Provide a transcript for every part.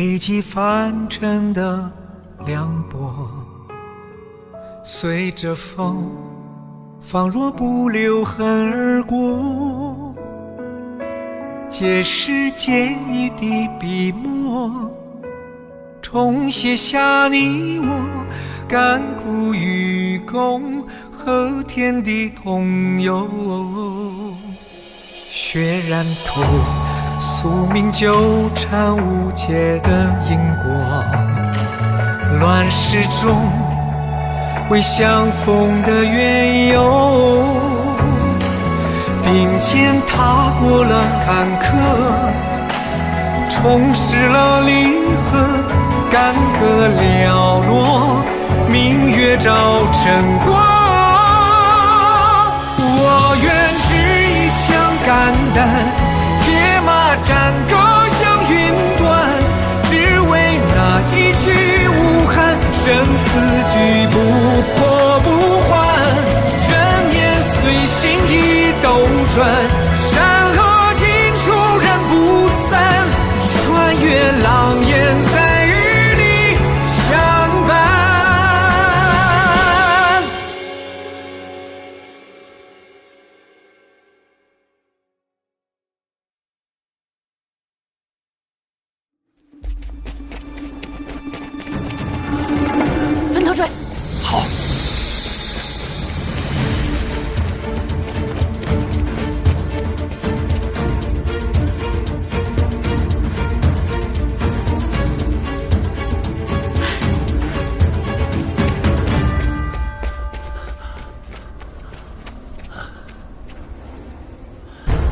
北极翻沉的凉薄，随着风仿若不留痕而过，借时间一滴笔墨，重写下你我甘苦与共和天地同游。血染土，宿命纠缠无解的因果，乱世中为相逢的缘由，并肩踏过了坎坷，重拾了离合，干戈寥落，明月照晨光。我愿执一枪肝胆，铁马战戈向云端，只为那一句无憾，生死局不破不还，人言随心意斗转，山河尽处人不散，穿越狼烟再与你相伴。分头追。好。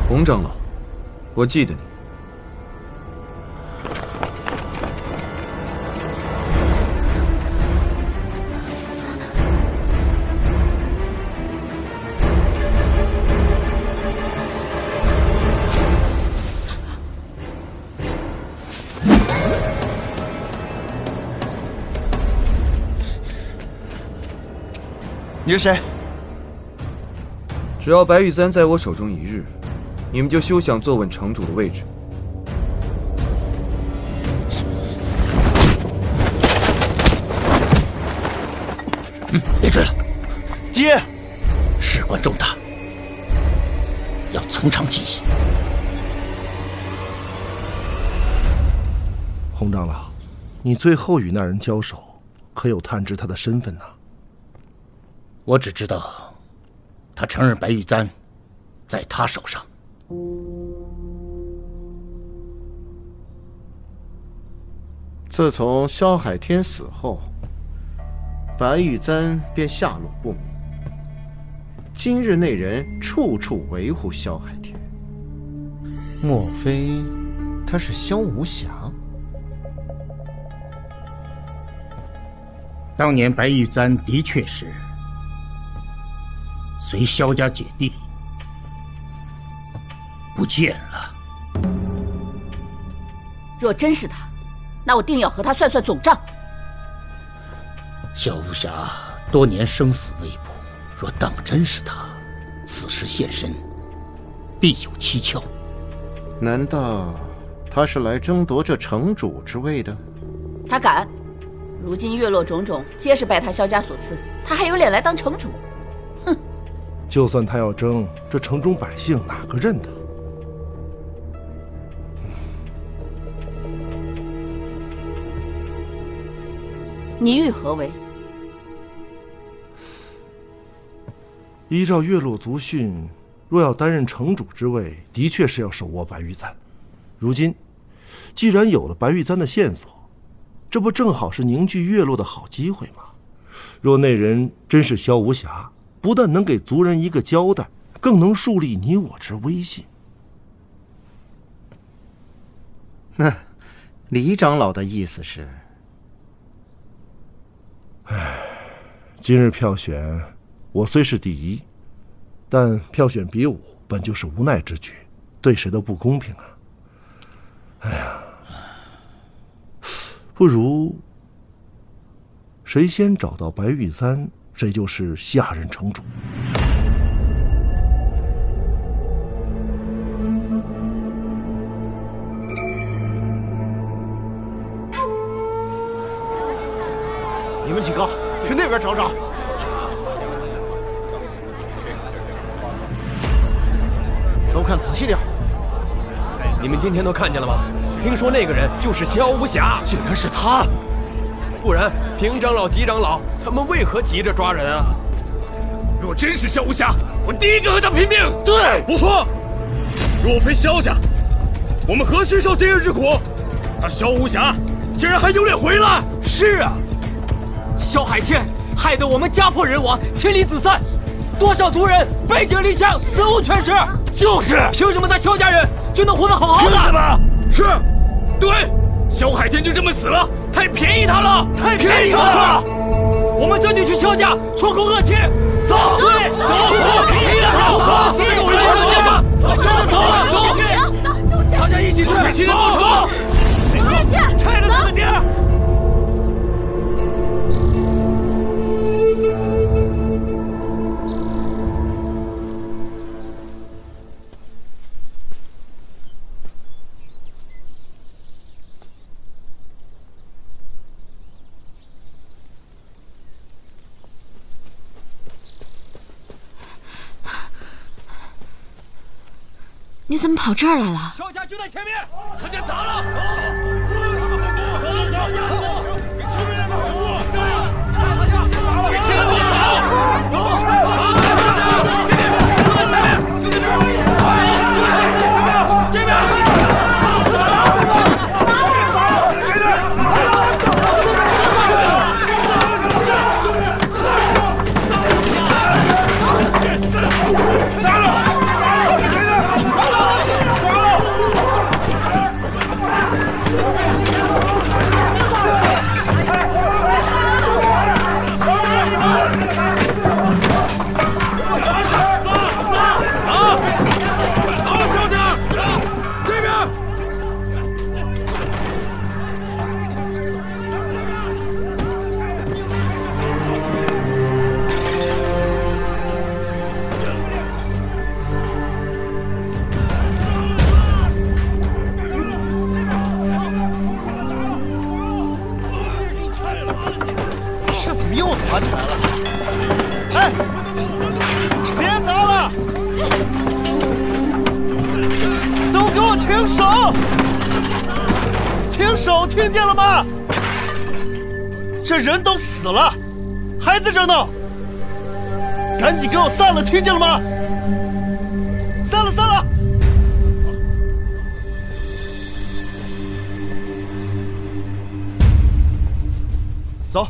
洪长老，我记得你。你是谁？只要白玉簪在我手中一日，你们就休想坐稳城主的位置。别追了，爹，事关重大，要从长计议。洪长老，你最后与那人交手，可有探知他的身份呢？我只知道，他承认白玉簪在他手上。自从萧海天死后，白玉簪便下落不明。今日那人处处维护萧海天，莫非他是萧无暇？当年白玉簪的确是随萧家姐弟不见了。若真是他，那我定要和他算算总账。萧无暇多年生死未卜，若当真是他，此时现身，必有蹊跷。难道他是来争夺这城主之位的？他敢！如今月落种种，皆是拜他萧家所赐，他还有脸来当城主？哼！就算他要争，这城中百姓哪个认他？你欲何为？依照月落族训，若要担任城主之位，的确是要手握白玉簪。如今，既然有了白玉簪的线索，这不正好是凝聚月落的好机会吗？若那人真是萧无暇，不但能给族人一个交代，更能树立你我之威信。那李长老的意思是？今日票选，我虽是第一，但票选比武本就是无奈之举，对谁都不公平啊！哎呀，不如谁先找到白玉簪，谁就是下任城主。你们几个去那边找找。都看仔细点。你们今天都看见了吗？听说那个人就是萧无暇，竟然是他！不然平长老、吉长老他们为何急着抓人啊？若真是萧无暇，我第一个和他拼命。对，不错。若非萧家，我们何须受今日之苦？他萧无暇竟然还有脸回来！是啊，萧海天害得我们家破人亡，妻离子散，多少族人背井离乡，死无全尸。就是，凭什么他萧家人就能活得好好的？凭什么？是，对，萧海天就这么死了，太便宜他了，太便宜他了。我们这就去萧家出口恶气。走，走，大家一起去，走，我也去，拆了他的店。你怎么跑这儿来了？萧家就在前面，他家砸了！走，给邱瑞亮的好货！给钱都砸了！走，就在前面，就在这儿，就在这边。打起来了！哎，别砸了！都给我停手！停手，听见了吗？这人都死了，还在这闹！赶紧给我散了，听见了吗？散了，散了！走。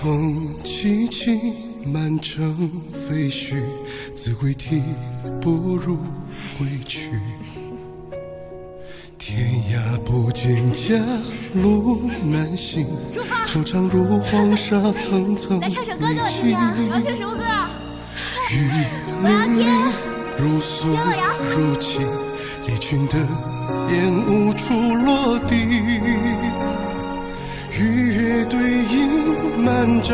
风凄凄，满城废墟，自归啼不如归去。天涯不见家，路难行，惆怅如黄沙，层层堆积。你要听什么歌啊？雨淋淋，如诉如泣，离群的烟雾处落地。与月对影，漫展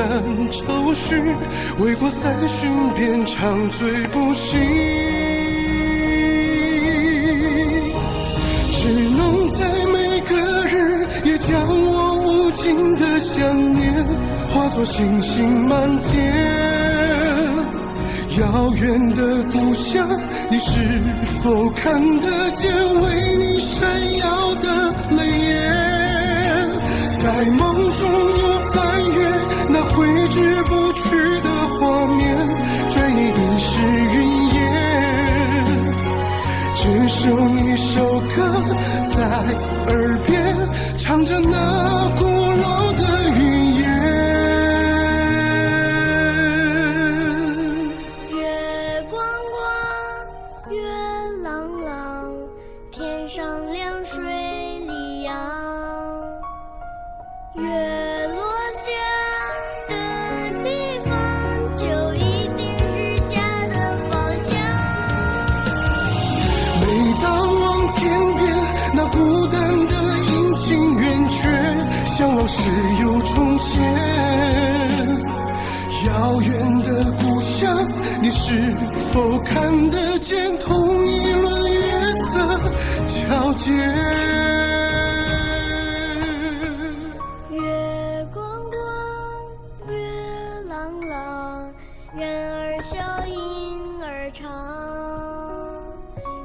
愁绪，为国三巡，遍尝醉不醒。只能在每个日夜，将我无尽的想念化作星星满天。遥远的故乡，你是否看得见为你闪耀的泪眼？在梦中又翻阅那挥之不去的画面，转眼已是云烟，只剩一首歌在耳边，唱着那古老的语言。月光光，月朗朗，天上凉水月落下的地方，就一定是家的方向。每当望天边那孤单的阴晴圆缺，向往事又重现。遥远的故乡，你是否看得见同一轮月色皎洁？月光光，月朗朗，人儿笑，影儿长。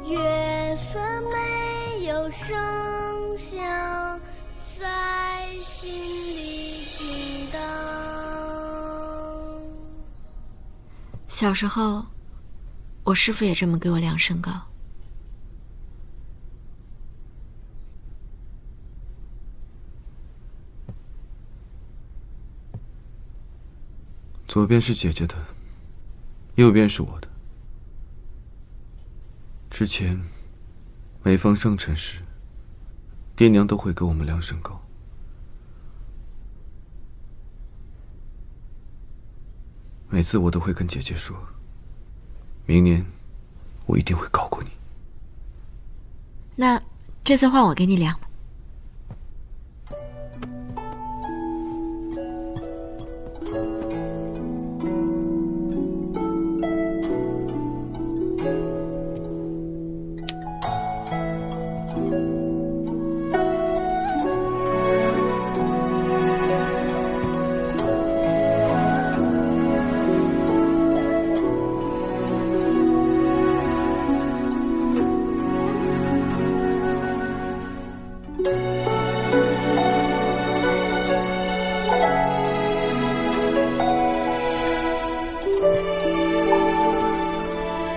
月色没有声响，在心里叮当。小时候，我师父也这么给我量身高。左边是姐姐的，右边是我的。之前每逢生辰时，爹娘都会给我们量身高。每次我都会跟姐姐说，明年我一定会高过你。那这次换我给你量吧。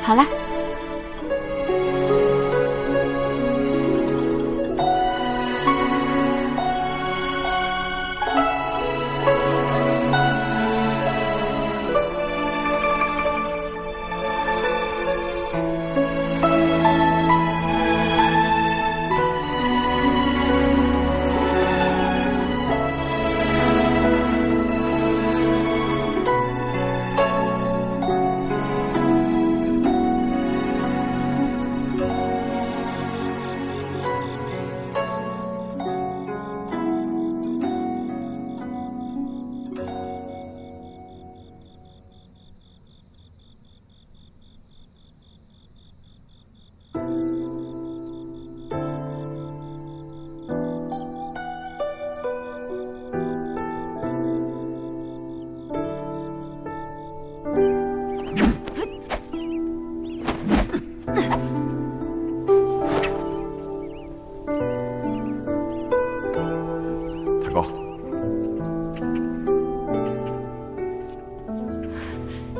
好了，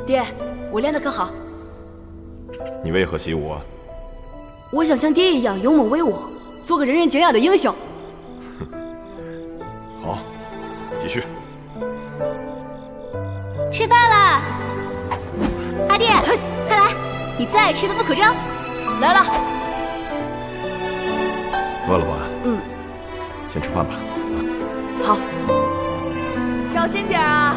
爹，我练得可好？你为何习武啊？我想像爹一样勇猛威武，做个人人敬仰的英雄。好，继续。吃饭了，阿弟，快来，你最爱吃的不可粥来了。饿了吧？嗯。先吃饭吧。啊。好。小心点啊！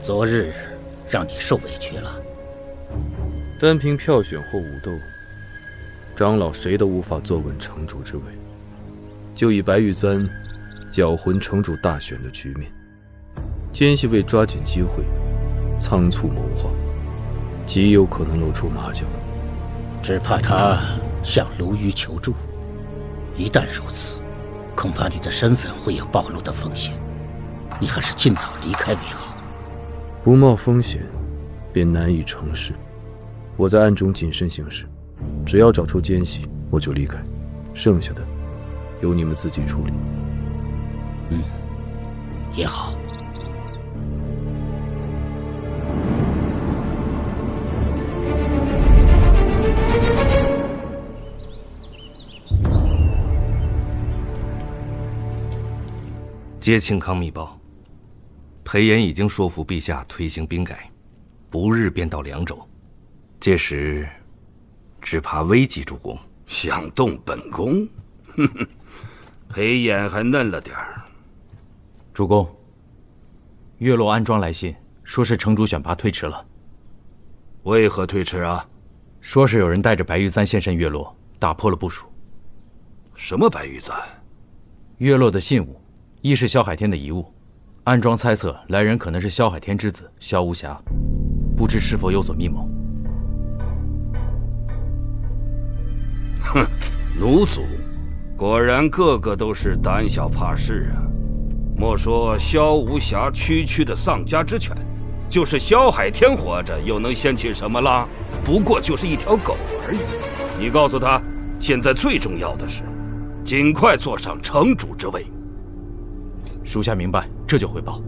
昨日让你受委屈了。单凭票选或武斗，长老谁都无法坐稳城主之位。就以白玉簪搅浑城主大选的局面，奸细为抓紧机会，仓促谋划，极有可能露出马脚。只怕他向鲈鱼求助，一旦如此，恐怕你的身份会有暴露的风险。你还是尽早离开为好。不冒风险，便难以成事。我在暗中谨慎行事，只要找出奸细，我就离开，剩下的由你们自己处理。也好。接庆康密报，裴炎已经说服陛下推行兵改，不日便到凉州，届时只怕危及主公。想动本宫？哼哼，裴炎还嫩了点儿。主公，月落安庄来信，说是城主选拔推迟了。为何推迟啊？说是有人带着白玉簪现身月落，打破了部署。什么白玉簪？月落的信物，亦是萧海天的遗物。安庄猜测来人可能是萧海天之子萧无暇，不知是否有所密谋。哼，奴族果然个个都是胆小怕事啊！莫说萧无暇区区的丧家之犬，就是萧海天活着又能掀起什么啦？不过就是一条狗而已。你告诉他，现在最重要的是尽快坐上城主之位。属下明白，这就汇报。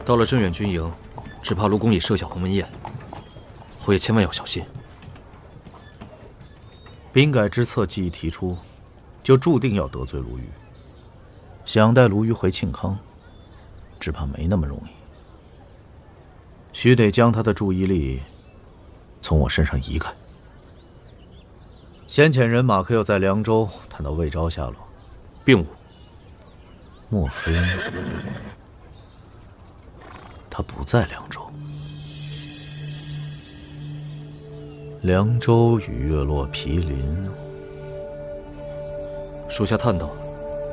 到了镇远军营，只怕卢公已设下鸿门宴，侯爷千万要小心。兵改之策既已提出，就注定要得罪卢虞。想带卢虞回庆康，只怕没那么容易。须得将他的注意力从我身上移开。先遣人马可有在凉州探到魏昭下落？并无。莫非他不在凉州？凉州与月落毗邻。属下探到，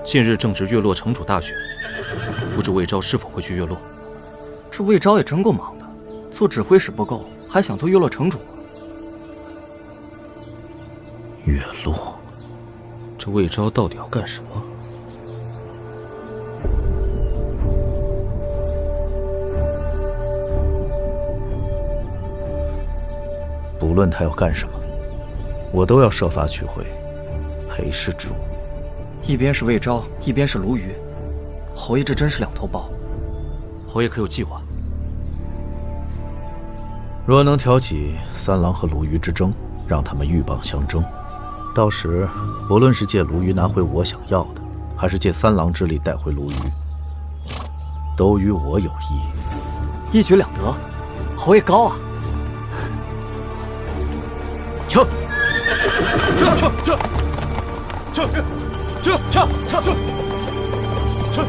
近日正值月落城主大选，不知魏昭是否会去月落？这魏昭也真够忙的，做指挥使不够，还想做月落城主。月落，这魏昭到底要干什么？不论他要干什么，我都要设法取回裴氏之物。一边是魏昭，一边是卢虞，侯爷这真是两头抱。侯爷可有计划？若能挑起三郎和卢虞之争，让他们鹬蚌相争，到时不论是借卢虞拿回我想要的，还是借三郎之力带回卢虞，都与我有益。一举两得，侯爷高啊！撤！撤！撤！撤！撤！撤！撤！撤！撤！撤！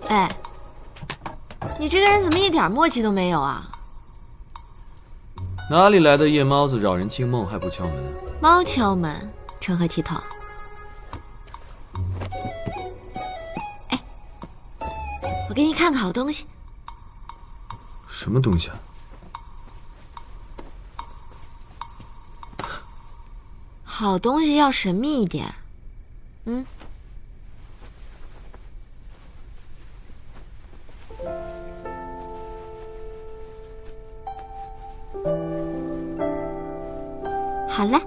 哎，你这个人怎么一点默契都没有啊？哪里来的夜猫子扰人清梦还不敲门？猫敲门，成何体统？哎，我给你看个好东西。什么东西啊？好东西要神秘一点。嗯。好了，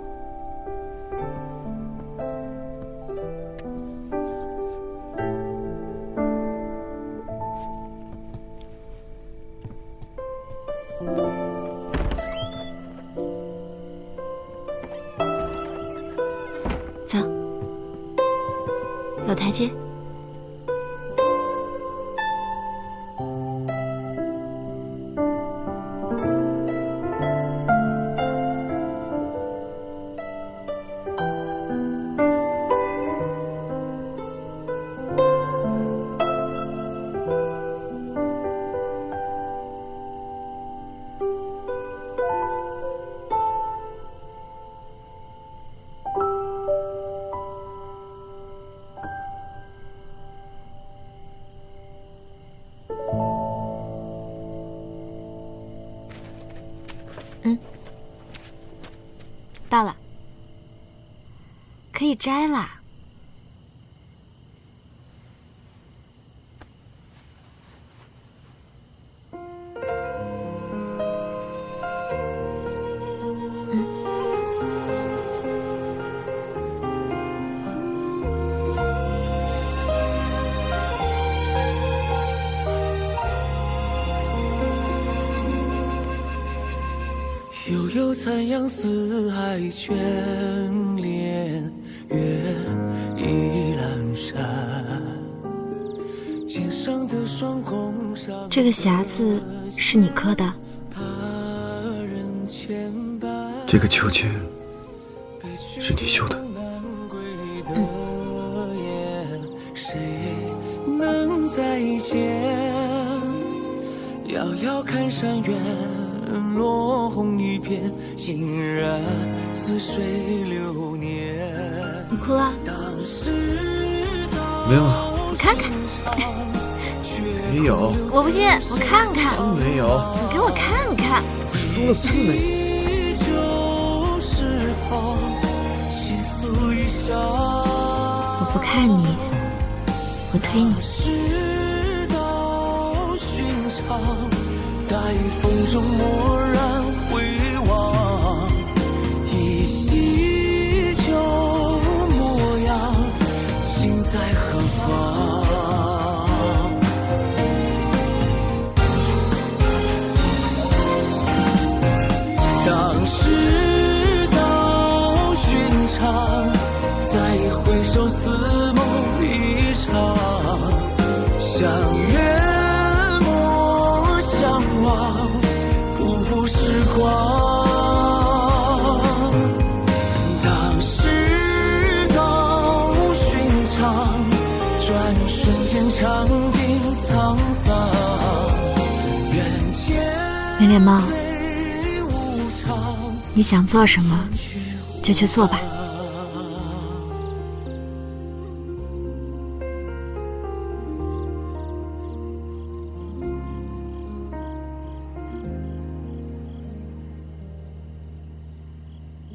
走，有台阶。到了，可以摘啦。悠悠残阳，四海眷恋，月已阑珊。肩上的霜弓上，这个匣子是你刻的？这个秋千是你绣的？谁能再见？遥遥看山远。落红一片，竟然似水流年。你哭了？没有啊。你看看。没有。我不信，我看看。没有。你给我看看。我说了真没有。我不看你，我推你。待风中蓦然回望，依稀旧模样，心在何方？当世道寻常，再回首似梦一场，相约。不负时光，当世道寻常，转瞬间场景沧桑。人间没脸猫，你想做什么就去做吧。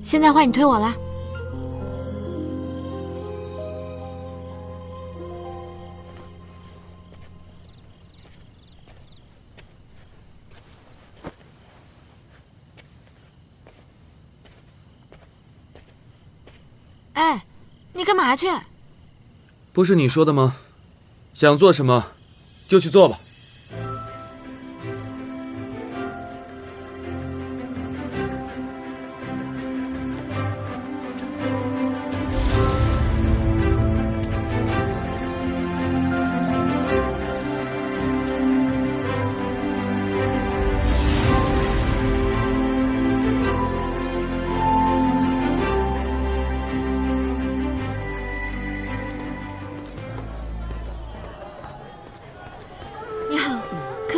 现在换你推我了。哎，你干嘛去？不是你说的吗？想做什么就去做吧。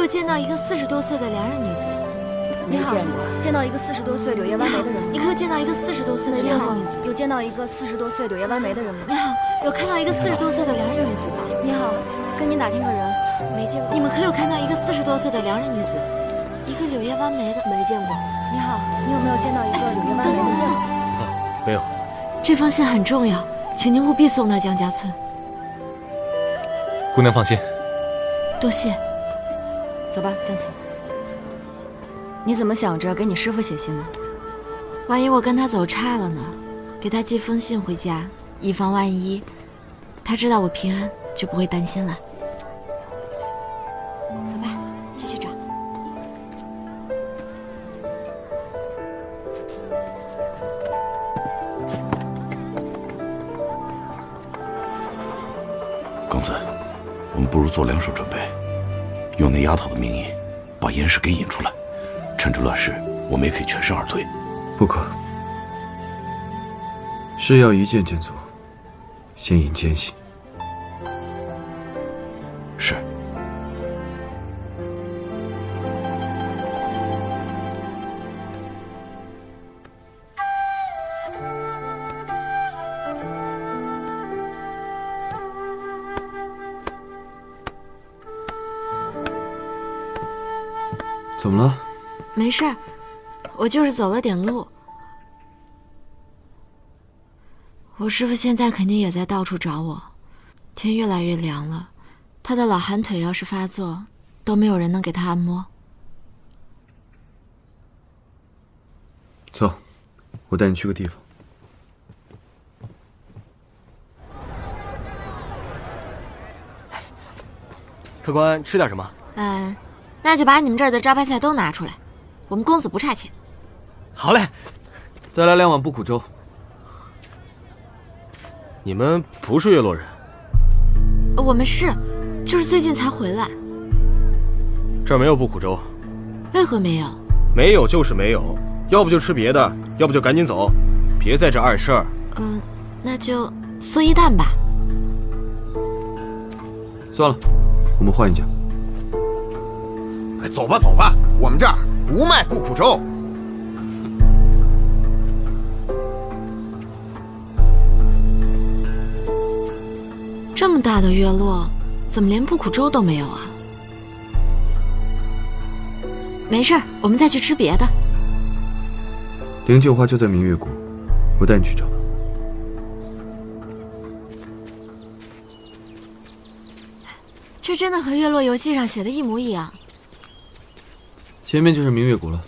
见到一个40多岁的良人女子。你好，见到一个40多岁柳叶弯眉的人吗？你可有见到一个40多岁的良人女子？有见到一个40多岁柳叶弯眉的人吗？你好，有看到一个40多岁的良人女子吗？你好，跟您打听个人，没见过。你们可有看到一个40多岁的良人女子？一个柳叶弯眉的，没见过。你好，你有没有见到一个柳叶弯眉的人？没有。这封信很重要，请您务必送到江家村。姑娘放心。多谢。走吧，江慈。你怎么想着给你师父写信呢？万一我跟他走差了呢？给他寄封信回家，以防万一。他知道我平安，就不会担心了。走吧，继续找。公子，我们不如做2手准备，用那丫头的名义，把严氏给引出来，趁着乱世，我们也可以全身而退。不可，事要一件件做，先引奸细。是。怎么了？没事儿，我就是走了点路。我师父现在肯定也在到处找我。天越来越凉了，他的老寒腿要是发作，都没有人能给他按摩。走，我带你去个地方。客官吃点什么？那就把你们这儿的招牌菜都拿出来，我们公子不差钱。好嘞，再来2碗不苦粥。你们不是岳洛人？我们是，就是最近才回来。这儿没有不苦粥。为何没有？没有就是没有，要不就吃别的，要不就赶紧走，别在这碍事儿。那就蓑衣蛋吧。算了，我们换一家。走吧走吧，我们这儿不卖不苦粥。这么大的月落，怎么连不苦粥都没有啊？没事儿，我们再去吃别的。灵鹫花就在明月谷，我带你去找。这真的和月落游记上写的一模一样。前面就是明月谷了。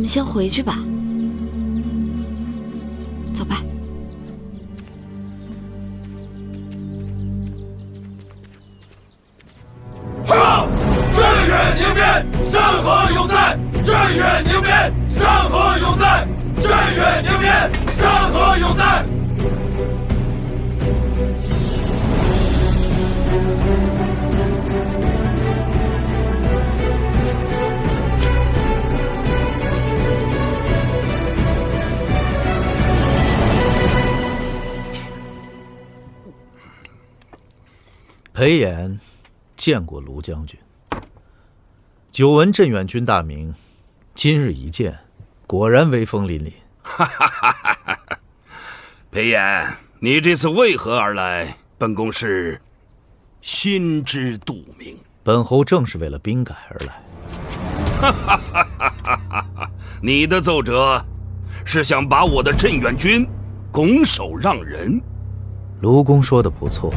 先回去吧，走吧。好，镇远宁边，山河永在；镇远宁边，山河永在；镇远宁边，山河永在。裴炎见过卢将军，久闻镇远军大名，今日一见，果然威风凛凛。哈哈哈哈哈！裴炎，你这次为何而来？本宫是心知肚明。本侯正是为了兵改而来。哈哈哈哈哈！你的奏折是想把我的镇远军拱手让人？卢公说的不错。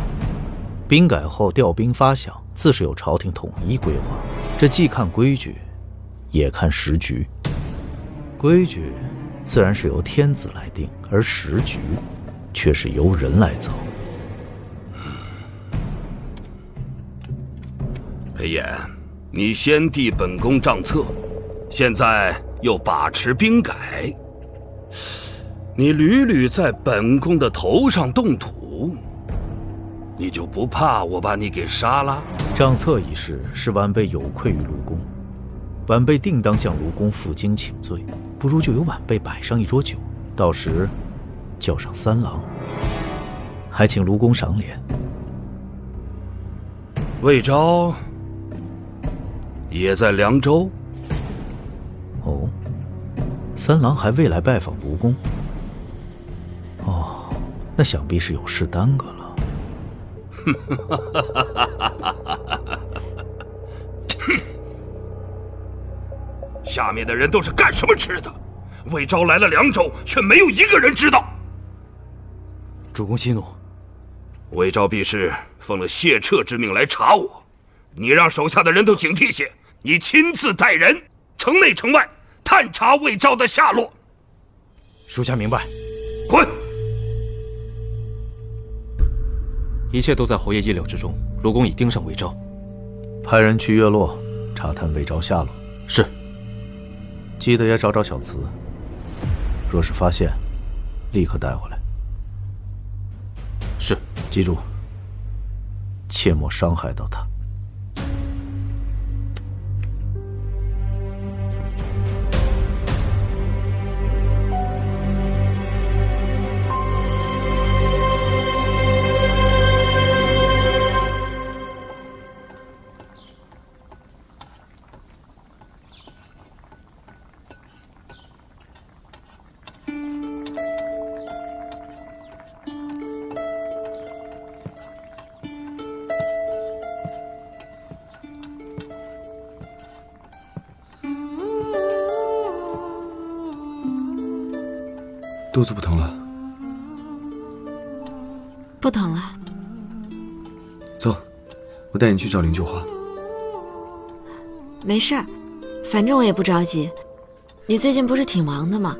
兵改后调兵发饷，自是有朝廷统一规划。这既看规矩，也看时局。规矩自然是由天子来定，而时局却是由人来造。裴炎，你先替本宫账册，现在又把持兵改，你屡屡在本宫的头上动土。你就不怕我把你给杀了？账册一事是晚辈有愧于卢公，晚辈定当向卢公负荆请罪。不如就由晚辈摆上一桌酒，到时叫上三郎，还请卢公赏脸。魏昭也在凉州。哦，三郎还未来拜访卢公。哦，那想必是有事耽搁了。下面的人都是干什么吃的？魏昭来了凉州，却没有一个人知道。主公息怒。魏昭必是奉了谢彻之命来查我，你让手下的人都警惕些，你亲自带人，城内城外探查魏昭的下落。属下明白。滚！一切都在侯爷意料之中，卢公已盯上魏昭。派人去月落查探魏昭下落。是。记得也找找小慈。若是发现，立刻带回来。是，记住，切莫伤害到他。肚子不疼了？不疼了。走，我带你去找林秋花。没事儿，反正我也不着急。你最近不是挺忙的吗？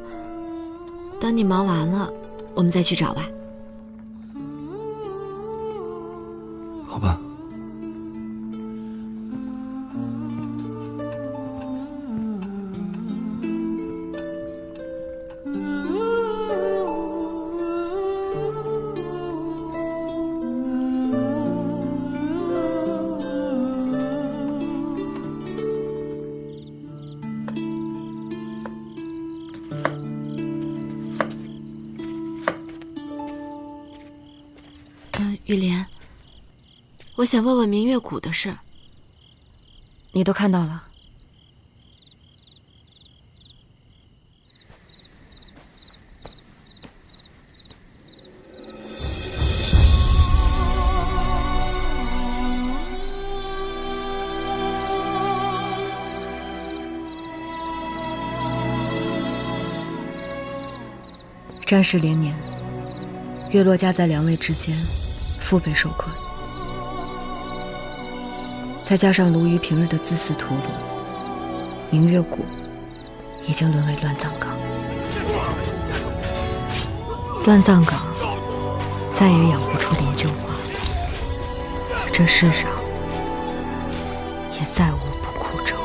等你忙完了，我们再去找吧。好吧。玉莲，我想问问明月谷的事。你都看到了？战事连年，月落家在两位之间腹背受困，再加上鲈鱼平日的自私屠戮，明月谷已经沦为乱葬岗。乱葬岗再也养不出林旧花，这世上也再无不枯者。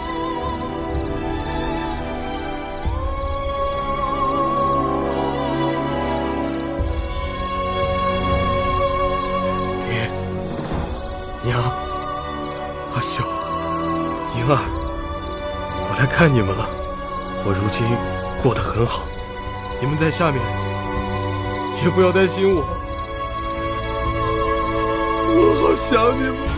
娘，阿秀，莹儿，我来看你们了。我如今过得很好，你们在下面也不要担心我。我好想你们。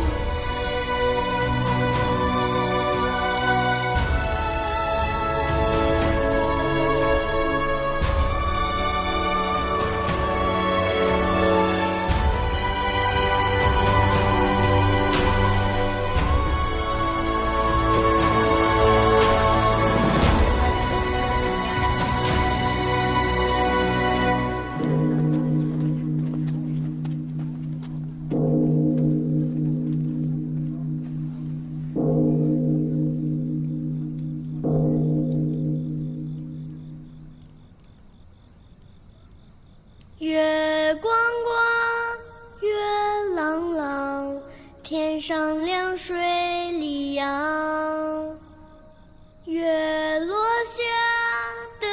月光光，月朗朗，天上亮水里洋。月落下的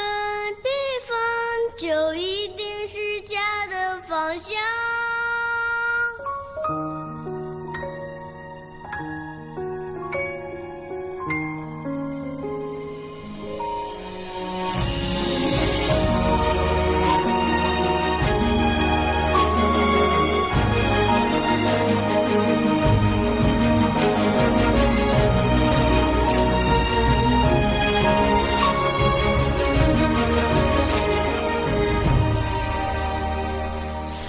地方，就一定是家的方向。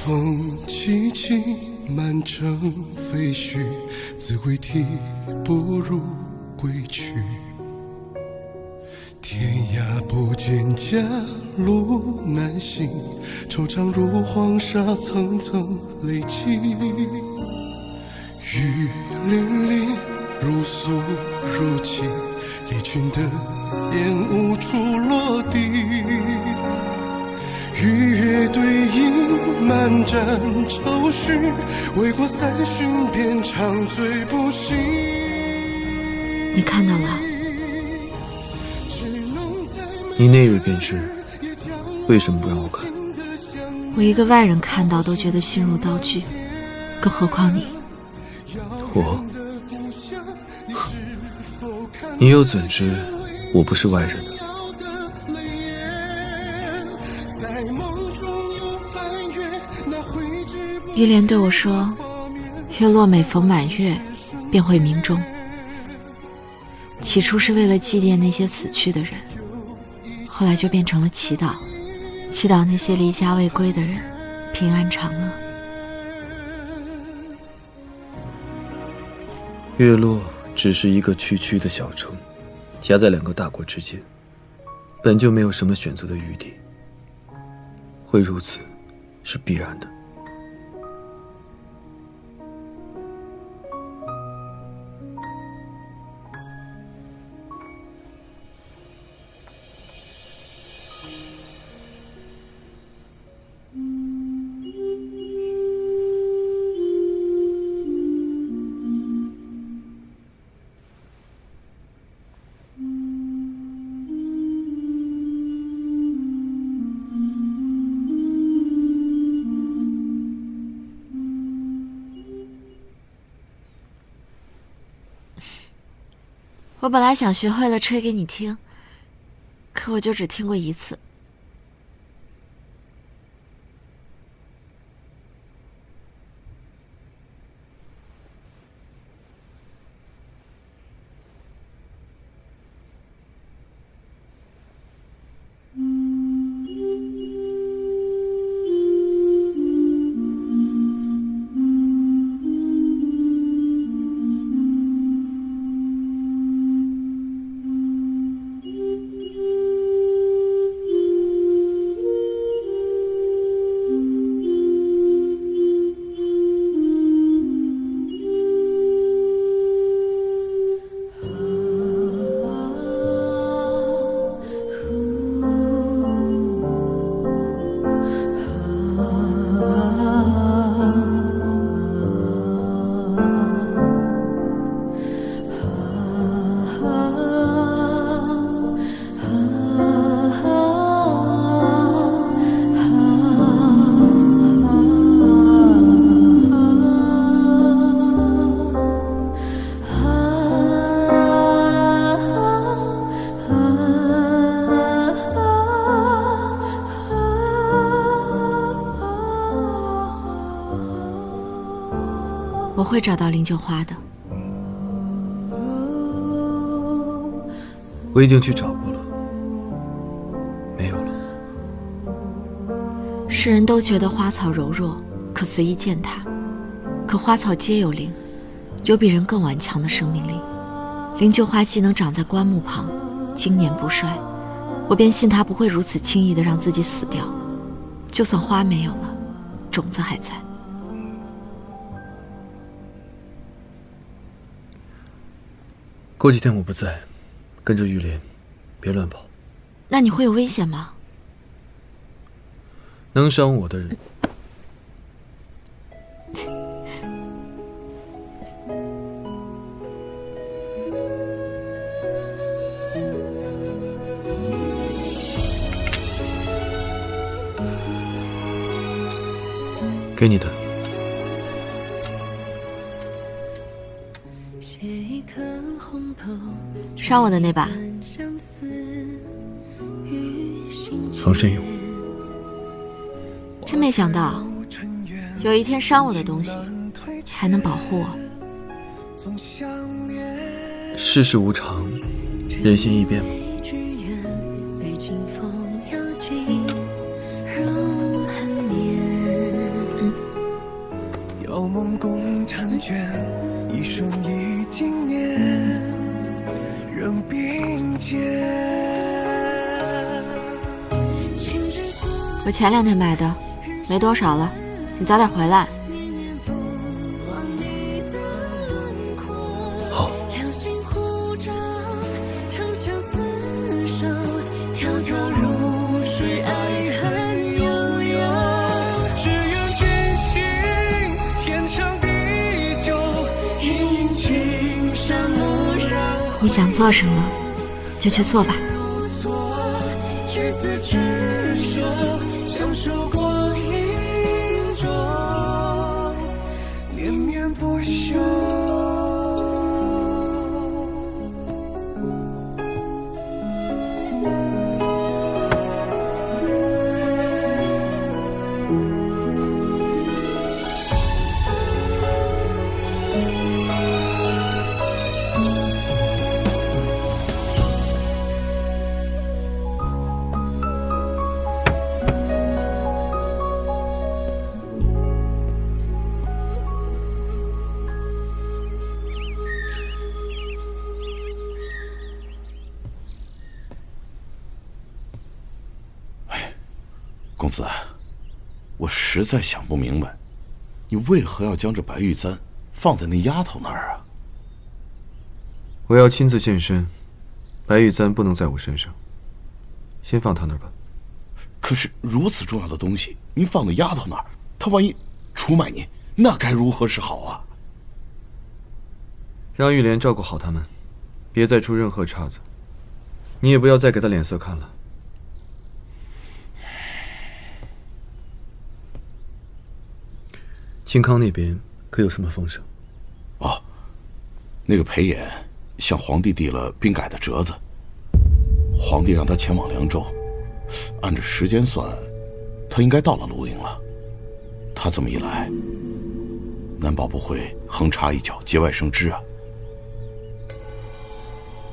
风凄凄，满城废墟，自归啼不如归去。天涯不见家，路难行，惆怅如黄沙，层层累积。雨淋淋，如诉如泣，离群的烟无处落地。与月对影，漫展愁绪，为国三巡，遍长醉不醒。你看到了？你那日便是为什么不让我看？我一个外人看到都觉得心如刀锯，更何况你。你又怎知我不是外人呢？玉莲对我说，月落每逢满月便会鸣钟。起初是为了祭奠那些死去的人，后来就变成了祈祷，祈祷那些离家未归的人平安长乐。月落只是一个区区的小城，夹在2个大国之间，本就没有什么选择的余地。会如此，是必然的。我本来想学会了吹给你听，可我就只听过一次。我会找到灵鹫花的。我已经去找过了，没有了。世人都觉得花草柔弱，可随意践踏，可花草皆有灵，有比人更顽强的生命力。灵鹫花既能长在棺木旁，经年不衰，我便信它不会如此轻易地让自己死掉。就算花没有了，种子还在。过几天我不在，跟着玉莲，别乱跑。那你会有危险吗？能伤我的人，给你的。伤我的那把，防身用。真没想到，有一天伤我的东西还能保护我。世事无常，人心易变嘛。有梦共婵娟，一生一经年，仍并肩。我前2天买的，没多少了，你早点回来。好。你想做什么，就去做吧。生，相守过影中，绵绵不休。公子，我实在想不明白，你为何要将这白玉簪放在那丫头那儿啊？我要亲自现身，白玉簪不能在我身上，先放她那儿吧。可是如此重要的东西，您放在丫头那儿，她万一出卖您，那该如何是好啊？让玉莲照顾好他们，别再出任何岔子。你也不要再给她脸色看了。清康那边可有什么风声？哦，那个裴炎向皇帝递了兵改的折子，皇帝让他前往凉州，按着时间算，他应该到了卢营了。他这么一来，难保不会横插一脚节外生枝啊。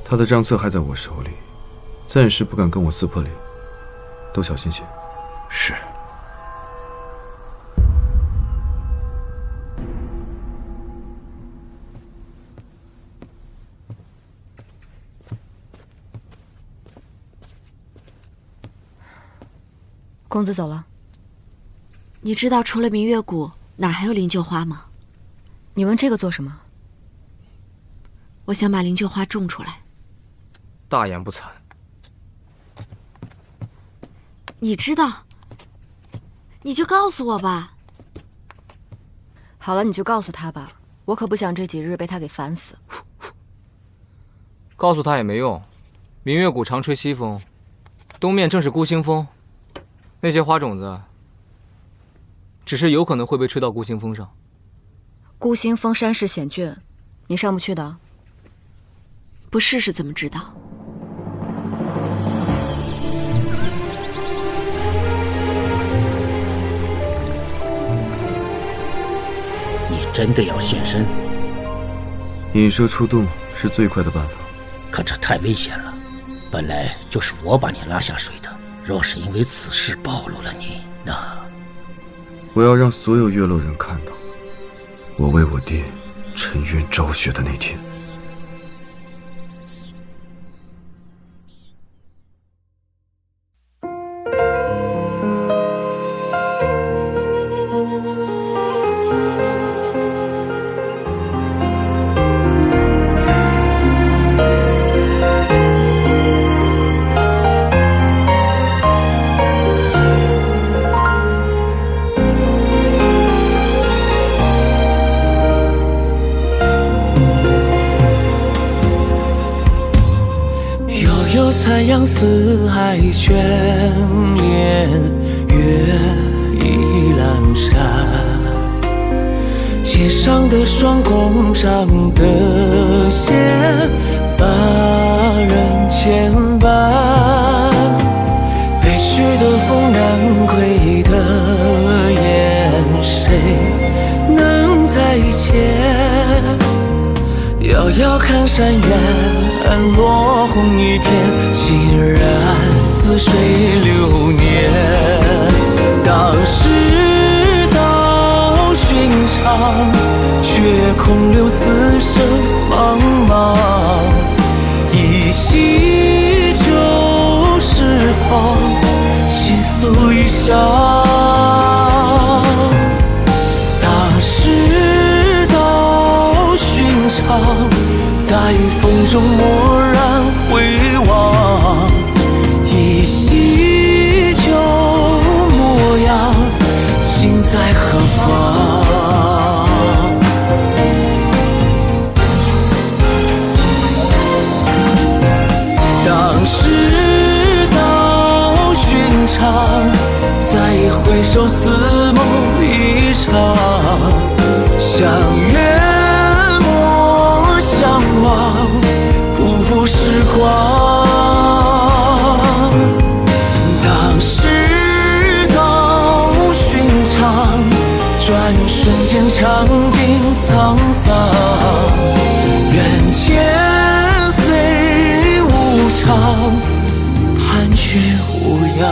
他的账册还在我手里，暂时不敢跟我撕破脸，都小心些。是。公子走了。你知道除了明月谷，哪还有灵鹫花吗？你问这个做什么？我想把灵鹫花种出来。大言不惭！你知道，你就告诉我吧。好了，你就告诉他吧，我可不想这几日被他给烦死。告诉他也没用，明月谷常吹西风，东面正是孤星峰。那些花种子，只是有可能会被吹到孤星峰上。孤星峰山势险峻，你上不去的。不试试怎么知道？你真的要现身？引蛇出洞是最快的办法。可这太危险了，本来就是我把你拉下水的。若是因为此事暴露了你，那我要让所有月落人看到，我为我爹沉冤昭雪的那天。残阳四海眷恋，月已阑珊。街上的霜，弓上的线，把人牵绊。北去的风，南归的雁，谁能再见？遥遥看山远，落红一片，竟然似水流年。当世道寻常，却空留此生茫茫。依稀旧时光，倾诉一晌。当世道寻常，大雨风中蓦然回望，依稀旧模样，心在何方？当世道寻常，回首，似梦一场。相约莫相忘，不负时光。当世道寻常，转瞬间尝尽沧桑。人间虽无常，盼却无恙。